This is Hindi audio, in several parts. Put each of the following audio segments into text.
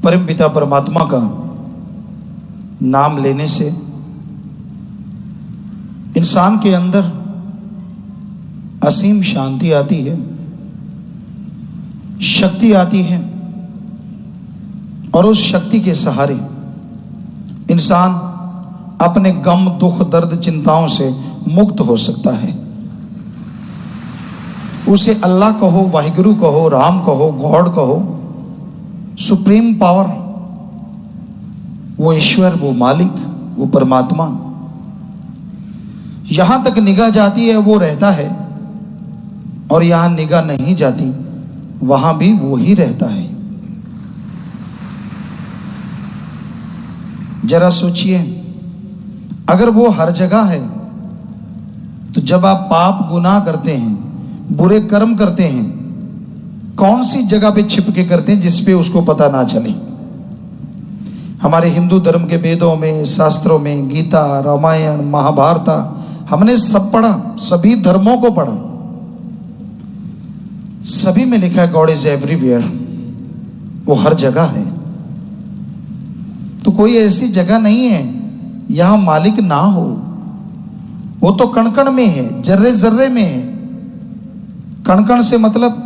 परमपिता परमात्मा का नाम लेने से इंसान के अंदर असीम शांति आती है, शक्ति आती है, और उस शक्ति के सहारे इंसान अपने गम, दुख, दर्द, चिंताओं से मुक्त हो सकता है। उसे अल्लाह कहो, वाहिगुरु कहो, राम कहो, गॉड कहो, सुप्रीम पावर, वो ईश्वर, वो मालिक, वो परमात्मा, यहां तक निगाह जाती है वो रहता है, और यहां निगाह नहीं जाती वहां भी वो ही रहता है। जरा सोचिए, अगर वो हर जगह है तो जब आप पाप गुनाह करते हैं, बुरे कर्म करते हैं, कौन सी जगह पे छिप के करते हैं जिस पे उसको पता ना चले? हमारे हिंदू धर्म के वेदों में, शास्त्रों में, गीता, रामायण, महाभारत, हमने सब पढ़ा, सभी धर्मों को पढ़ा, सभी में लिखा है गॉड इज एवरीवेयर, वो हर जगह है। तो कोई ऐसी जगह नहीं है यहां मालिक ना हो, वो तो कण कण में है, जर्रे जर्रे में है। कण कण से मतलब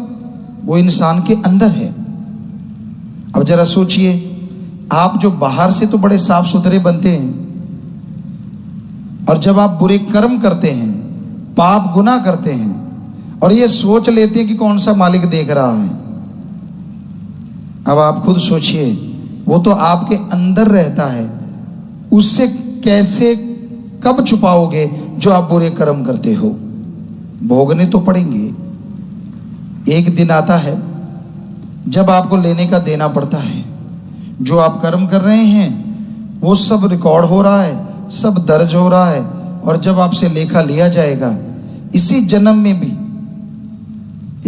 वो इंसान के अंदर है। अब जरा सोचिए, आप जो बाहर से तो बड़े साफ सुथरे बनते हैं, और जब आप बुरे कर्म करते हैं, पाप गुनाह करते हैं, और ये सोच लेते हैं कि कौन सा मालिक देख रहा है, अब आप खुद सोचिए, वो तो आपके अंदर रहता है, उससे कैसे, कब छुपाओगे जो आप बुरे कर्म करते हो? भोगने तो पड़ेंगे। एक दिन आता है जब आपको लेने का देना पड़ता है। जो आप कर्म कर रहे हैं वो सब रिकॉर्ड हो रहा है, सब दर्ज हो रहा है, और जब आपसे लेखा लिया जाएगा, इसी जन्म में भी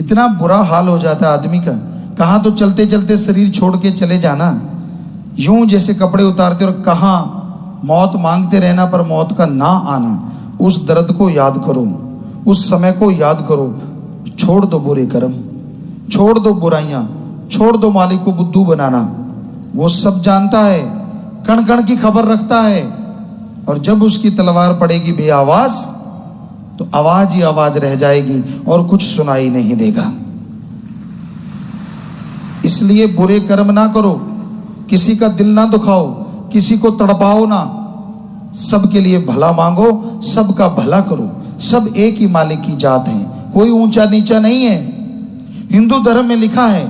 इतना बुरा हाल हो जाता है आदमी का। कहाँ तो चलते चलते शरीर छोड़ के चले जाना, यूं जैसे कपड़े उतारते, और कहाँ मौत मांगते रहना पर मौत का ना आना। उस दर्द को याद करो, उस समय को याद करो। छोड़ दो बुरे कर्म, छोड़ दो बुराइयां, छोड़ दो मालिक को बुद्धू बनाना। वो सब जानता है, कण कण की खबर रखता है, और जब उसकी तलवार पड़ेगी बेआवाज, तो आवाज ही आवाज रह जाएगी और कुछ सुनाई नहीं देगा। इसलिए बुरे कर्म ना करो, किसी का दिल ना दुखाओ, किसी को तड़पाओ ना, सबके लिए भला मांगो, सबका भला करो। सब एक ही मालिक की जात हैं, कोई ऊंचा नीचा नहीं है। हिंदू धर्म में लिखा है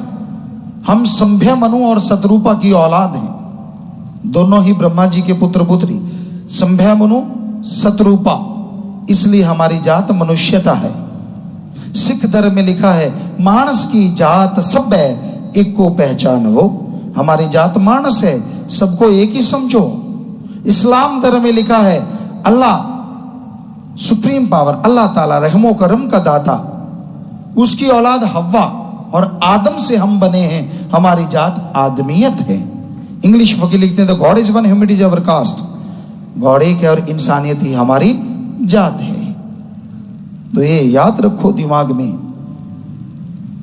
हम संभ्या मनु और सतरूपा की औलाद हैं, दोनों ही ब्रह्मा जी के पुत्र पुत्री, संभ्या मनु, सतरूपा, इसलिए हमारी जात मनुष्यता है। सिख धर्म में लिखा है मानस की जात सब है, एक को पहचान वो, हमारी जात मानस है, सबको एक ही समझो। इस्लाम धर्म में लिखा है अल्लाह सुप्रीम पावर, अल्लाह ताला रहमो करम का दाता, उसकी औलाद हव्वा, और आदम से हम बने हैं, हमारी जात आदमियत है। इंग्लिश वकील लिखते हैं तो God is one, humanity is our caste, God एक है और इंसानियत ही हमारी जात है। तो ये याद रखो दिमाग में,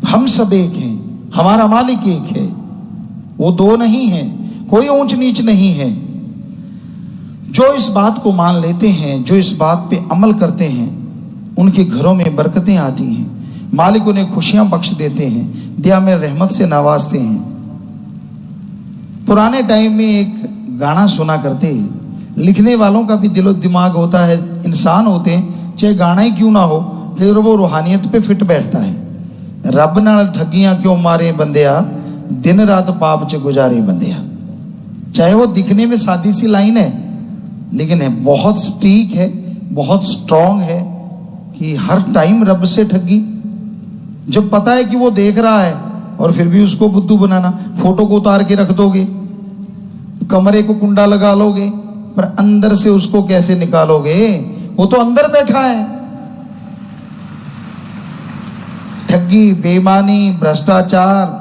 हम सब एक हैं, हमारा मालिक एक है, वो दो नहीं है, कोई ऊंच नीच नहीं है। जो इस बात को मान लेते हैं, जो इस बात पे अमल करते हैं, उनके घरों में बरकतें आती हैं, मालिक उन्हें खुशियां बख्श देते हैं, दया में रहमत से नवाजते हैं। पुराने टाइम में एक गाना सुना करते हैं, लिखने वालों का भी दिलो दिमाग होता है, इंसान होते हैं, चाहे गाना ही क्यों ना हो, फिर वो रूहानियत पे फिट बैठता है। रब नाल ठगियां क्यों मारे बंदिया, दिन रात पाप च गुजारे बंदिया। चाहे वो दिखने में सादी सी लाइन है, लेकिन है बहुत स्टीक है, बहुत स्ट्रांग है, कि हर टाइम रब से ठगी। जब पता है कि वो देख रहा है और फिर भी उसको बुद्धू बनाना, फोटो को उतार के रख दोगे, कमरे को कुंडा लगा लोगे, पर अंदर से उसको कैसे निकालोगे? वो तो अंदर बैठा है। ठगी, बेईमानी, भ्रष्टाचार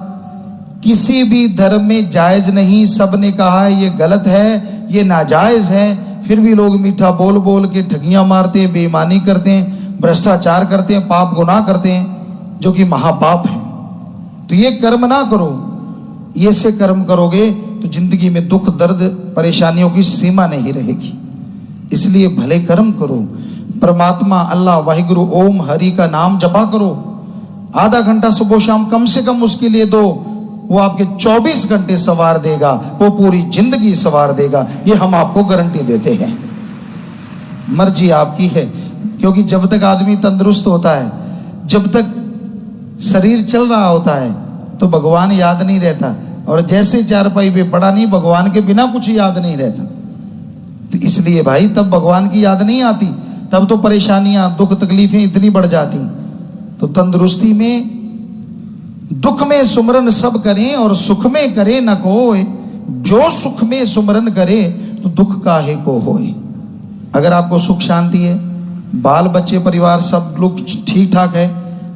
किसी भी धर्म में जायज नहीं। सबने कहा है ये गलत है, ये नाजायज है, फिर भी लोग मीठा बोल बोल के ठगियां मारते हैं, बेईमानी करते हैं, भ्रष्टाचार करते हैं, पाप गुनाह करते हैं, जो कि महापाप है। तो ये कर्म ना करो, ये से कर्म करोगे तो जिंदगी में दुख दर्द परेशानियों की सीमा नहीं रहेगी। इसलिए भले कर्म करो, परमात्मा अल्लाह वाहिगुरु ओम हरि का नाम जपा करो, आधा घंटा सुबह शाम कम से कम उसके लिए दो, वो आपके 24 घंटे सवार देगा, वो पूरी जिंदगी सवार देगा, ये हम आपको गारंटी देते हैं। मर्जी आपकी है, क्योंकि जब तक आदमी तंदुरुस्त होता है, जब तक शरीर चल रहा होता है तो भगवान याद नहीं रहता, और जैसे चारपाई पे पड़ा नहीं, भगवान के बिना कुछ याद नहीं रहता। तो इसलिए भाई तब भगवान की याद नहीं आती, तब तो परेशानियां दुख तकलीफें इतनी बढ़ जाती। तो तंदुरुस्ती में दुख में सुमरन सब करें और सुख में करे न कोई, जो सुख में सुमरन करे तो दुख काहे को होए। अगर आपको सुख शांति है, बाल बच्चे परिवार सब लोग ठीक ठाक है,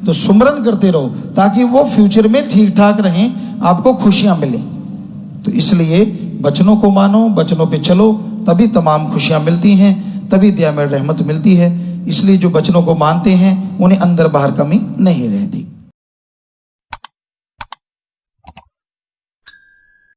तो सुमरन करते रहो ताकि वो फ्यूचर में ठीक ठाक रहें, आपको खुशियां मिले। तो इसलिए बचनों को मानो, बचनों पे चलो, तभी तमाम खुशियां मिलती हैं, तभी दया में रहमत मिलती है। इसलिए जो बचनों को मानते हैं उन्हें अंदर बाहर कमी नहीं रहती।